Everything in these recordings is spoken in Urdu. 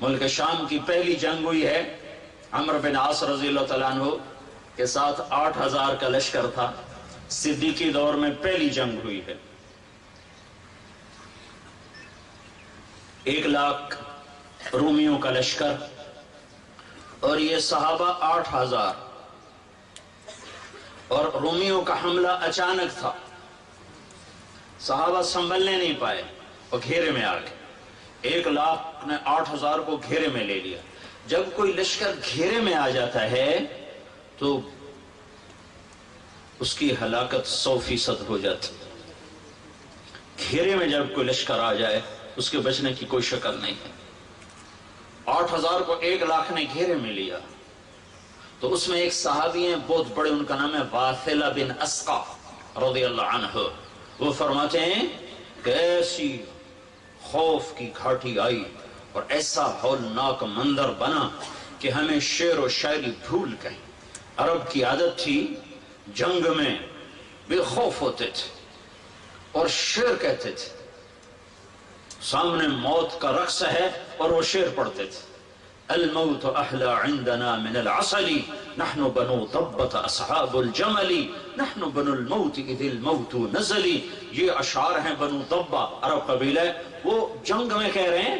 ملک شام کی پہلی جنگ ہوئی ہے، عمرو بن عاص رضی اللہ تعالیٰ عنہ کے ساتھ 8,000 کا لشکر تھا۔ صدیقی دور میں پہلی جنگ ہوئی ہے۔ 1,00,000 رومیوں کا لشکر اور یہ صحابہ 8,000، اور رومیوں کا حملہ اچانک تھا، صحابہ سنبھلنے نہیں پائے اور گھیرے میں آ گئے۔ 1,00,000 نے 8,000 کو گھیرے میں لے لیا۔ جب کوئی لشکر گھیرے میں آ جاتا ہے تو اس کی ہلاکت 100% ہو جاتی۔ گھیرے میں جب کوئی لشکر آ جائے اس کے بچنے کی کوئی شکل نہیں ہے۔ 8,000 کو 1,00,000 نے گھیرے میں لیا تو اس میں ایک صحابی ہیں بہت بڑے، ان کا نام ہے واثلہ بن اسقع رضی اللہ عنہ۔ وہ فرماتے ہیں کہ ایسی خوف کی گھاٹی آئی اور ایسا ہولناک منظر بنا کہ ہمیں شعر و شاعری بھول گئی۔ عرب کی عادت تھی جنگ میں بے خوف ہوتے تھے اور شعر کہتے تھے، سامنے موت کا رقص ہے اور وہ شعر پڑھتے تھے۔ الموت احلى عندنا من العسل نحن بنو ضبة اصحاب الجمل نحن بنو الموت اذ الموت نزل۔ یہ اشعار ہیں بنو ضبہ، عرب قبیلہ، وہ جنگ میں کہہ رہے ہیں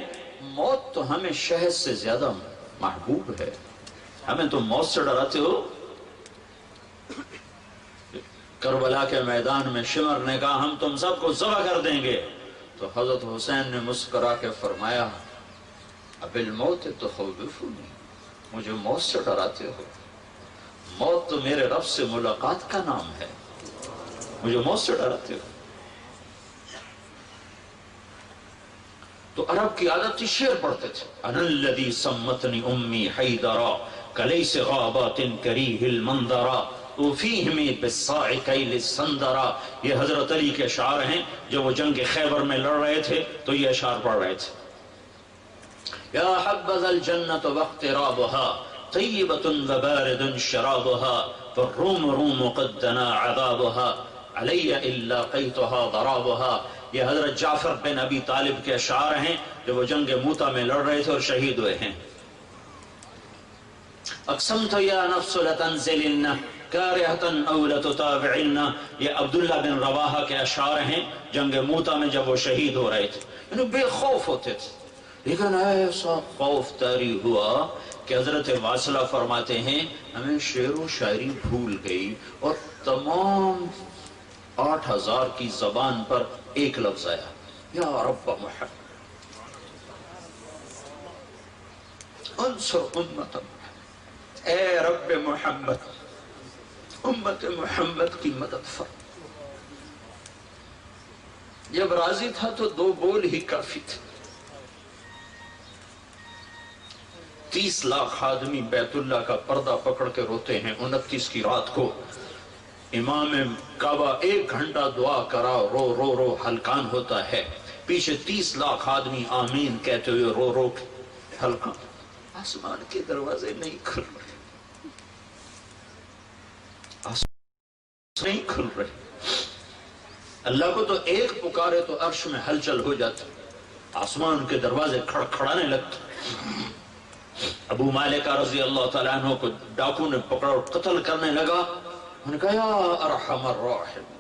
موت تو ہمیں شہد سے زیادہ محبوب ہے، ہمیں تو موت سے ڈراتے ہو۔ کربلا کے میدان میں شمر نے کہا ہم تم سب کو ذبح کر دیں گے، تو حضرت حسین نے مسکرا کے فرمایا اب الموت تخوفونی، مجھے موت سے ڈراتے ہو؟ موت تو میرے رب سے ملاقات کا نام ہے، مجھے موت سے ڈراتے ہو؟ تو عرب کی عادت تھی شعر پڑھتے تھے۔ انا الذی سمتنی امی حیدرا کلیس غابات کریہ المنظرا وفیہم بالصاع کیل السندرا۔ یہ حضرت علی کے اشعار ہیں، جب وہ جنگ خیبر میں لڑ رہے تھے تو یہ اشعار پڑھ رہے تھے۔ یا حبذا الجنة واقترابها طیبة وبارد شرابها فالروم روم قد دنا عذابها علی الا قیتها ضرابها۔ یہ حضرت جعفر بن ابی طالب کے اشعار ہیں جو وہ جنگ موتا میں لڑ رہے تھے اور شہید ہوئے ہیں۔ اقسمت یا نفس لتنزلن کارہتا او لتتابعن، یہ عبداللہ بن رواحہ کے اشعار ہیں جنگ موتا میں جب وہ شہید ہو رہے تھے، یعنی بے خوف ہوتے تھے۔ لیکن ایسا خوف طاری ہوا کہ حضرت واصلہ فرماتے ہیں ہمیں شعر و شاعری بھول گئی اور تمام 8,000 کی زبان پر ایک لفظ آیا، یا رب محمد انصر امت محمد، اے رب محمد امت محمد کی مدد فرما۔ جب راضی تھا تو 2 بول ہی کافی تھے۔ 30 لاکھ آدمی بیت اللہ کا پردہ پکڑ کے روتے ہیں 29 کی رات کو۔ امام کعبہ 1 گھنٹہ دعا کرا، رو رو رو ہلکان ہوتا ہے، پیچھے 30 لاکھ آدمی آمین کہتے ہوئے رو رو ہلکان۔ آسمان کے دروازے نہیں کھل رہے، آسمان نہیں کھل رہے۔ اللہ کو تو ایک پکارے تو عرش میں ہلچل ہو جاتی، آسمان کے دروازے کھڑکھڑانے لگتے۔ ابو مالکہ رضی اللہ تعالیٰ عنہ کو ڈاکو نے پکڑا اور قتل کرنے لگا۔ انہوں نے کہا یا ارحم الراحمین،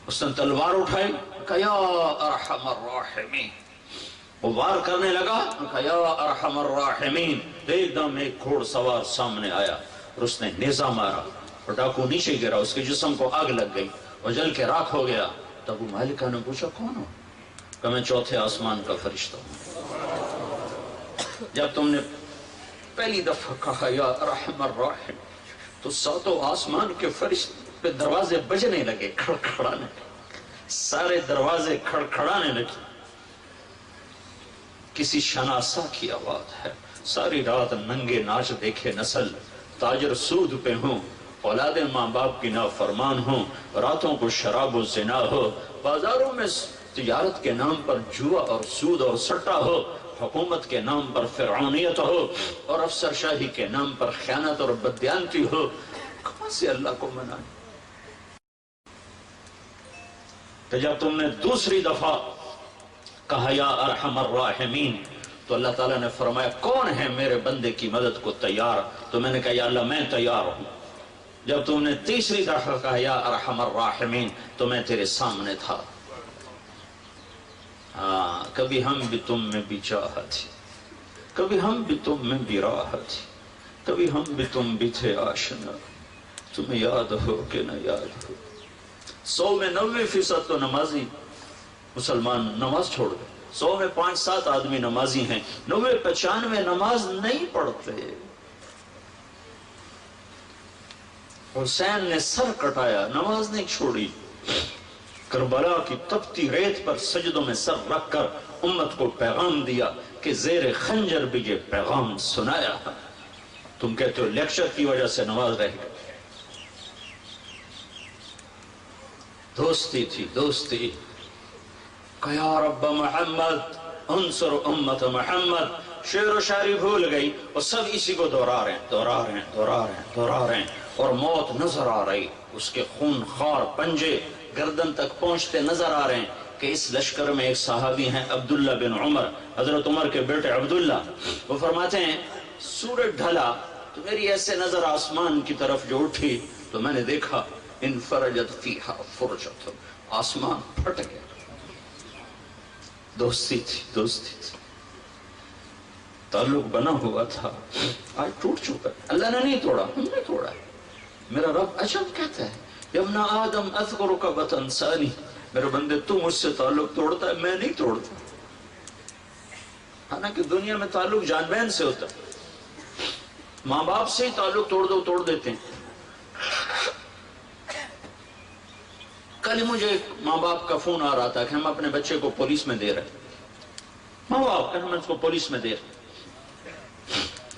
اس نے تلوار اٹھائی، کہا یا ارحم الراحمین، وہ وار کرنے لگا، کہا یا ارحم الراحمین۔ ایک دم ایک گھوڑ سوار سامنے آیا اور اس نے نیزہ مارا اور ڈاکو نیچے گرا، اس کے جسم کو آگ لگ گئی اور جل کے راکھ ہو گیا۔ تو ابو مالکہ نے پوچھا کون ہو؟ کہ میں 4تھے آسمان کا فرشتہ ہوں۔ جب تم نے پہلی دفعہ کہا یا ارحم الراحمین تو 7 آسمان کے فرشتے پہ دروازے بجنے لگے، کھڑکھڑانے لگے، سارے دروازے کھڑکھڑانے لگے۔ کسی شناسا کی آواز ہے، ساری رات ننگے ناچ دیکھے نسل، تاجر سود پہ ہوں، اولاد ماں باپ کی نافرمان ہوں، راتوں کو شراب و زنا ہو، بازاروں میں تجارت کے نام پر جوا اور سود اور سٹا ہو، حکومت کے نام پر فرعونیت ہو اور افسر شاہی کے نام پر خیانت اور بددیانتی ہو، کہاں سے اللہ کو منائے؟ تو جب تم نے دوسری دفعہ کہا یا ارحم الراحمین، تو اللہ تعالیٰ نے فرمایا کون ہے میرے بندے کی مدد کو تیار؟ تو میں نے کہا یا اللہ میں تیار ہوں۔ جب تم نے تیسری دفعہ کہا یا ارحم الراحمین تو میں تیرے سامنے تھا۔ ہاں، کبھی ہم بھی تم میں بھی چاہت تھی، کبھی ہم بھی تم میں بھی راحت تھی، کبھی ہم بھی تم بھی تھے آشنا، تمہیں یاد ہو کہ نہ یاد ہو۔ 100 میں 90% تو نمازی مسلمان نماز چھوڑ گئے، 100 میں 5-7 آدمی نمازی ہیں، 90-95 نماز نہیں پڑھتے۔ حسین نے سر کٹایا، نماز نہیں چھوڑی، کربلا کی تپتی ریت پر سجدوں میں سر رکھ کر امت کو پیغام دیا کہ زیر خنجر بھی یہ پیغام سنایا۔ تم کہتے ہو لیکچر کی وجہ سے نماز رہ گئی۔ دوستی تھی، دوستی۔ کہ یا رب محمد انصر امت محمد، شعر و شاعری بھول گئی اور سب اسی کو دہرا رہے ہیں، دہرا رہے ہیں، دہرا رہے ہیں، دہرا رہے ہیں، اور موت نظر آ رہی، اس کے خون خوار پنجے گردن تک پہنچتے نظر آ رہے ہیں کہ اس لشکر میں ایک صحابی ہیں عبداللہ بن عمر، حضرت عمر کے بیٹے عبداللہ، وہ فرماتے ہیں سورج ڈھلا تو میری ایسے نظر آسمان کی طرف جو اٹھی تو میں نے دیکھا انفرجت فیہا فرجت، آسمان پھٹ گیا۔ دوستی تھی، دوستی تھی، تعلق بنا ہوا تھا، آج ٹوٹ چکا ہے۔ اللہ نے نہیں توڑا، ہم نے توڑا ہے۔ میرا رب عجب کہتا ہے یا ابن آدم اذکرک بتنسانی، میرے بندے تو مجھ سے تعلق توڑتا ہے، میں نہیں توڑتا۔ حالانکہ دنیا میں تعلق جان بہن سے ہوتا ہے، ماں باپ سے ہی تعلق توڑ دو توڑ دیتے ہیں۔ کل ہی مجھے ایک ماں باپ کا فون آ رہا تھا کہ ہم اپنے بچے کو پولیس میں دے رہے ہیں، ماں باپ کہ ہم اس کو پولیس میں دے رہے ہیں،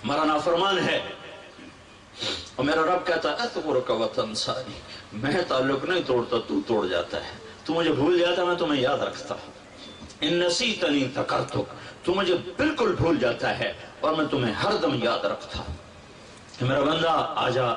ہمارا نافرمان ہے، اور میرا رب کہتا ہے اذکرک وتنسانی، میں تعلق نہیں توڑتا، تو توڑ جاتا ہے، تو مجھے بھول جاتا میں تمہیں یاد رکھتا ہوں۔ ان نسیتنی ذکرتک، تو مجھے بالکل بھول جاتا ہے اور میں تمہیں ہر دم یاد رکھتا ہوں کہ میرا بندہ آجا